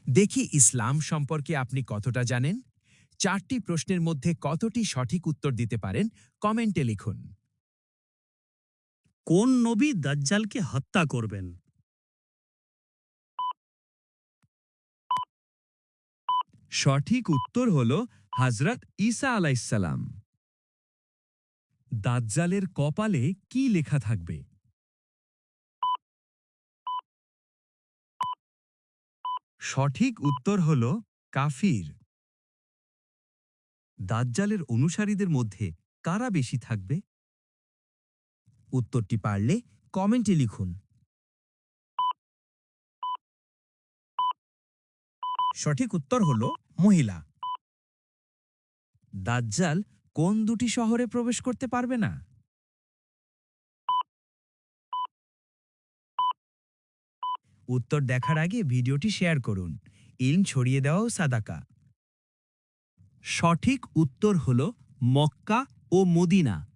দেখি ইসলাম সম্পর্কে আপনি কতটা জানেন। 4টি প্রশ্নের মধ্যে কতটি সঠিক উত্তর দিতে পারেন কমেন্টে লিখুন। কোন নবী দাজ্জালকে হত্যা করবেন? সঠিক উত্তর হল হযরত ঈসা আলাইহিসসালাম। দাজ্জালের কপালে কি লেখা থাকবে? সঠিক উত্তর হল কাফির। দাজ্জালের অনুসারীদের মধ্যে কারা বেশি থাকবে? উত্তরটি পারলে কমেন্টে লিখুন। সঠিক উত্তর হলো মহিলা। দাজ্জাল কোন দুটি শহরে প্রবেশ করতে পারবে না? উত্তর দেখার আগে ভিডিওটি শেয়ার করুন। ইলম ছড়িয়ে দেওয়াও সাদাকা। সঠিক উত্তর হল মক্কা ও মদিনা।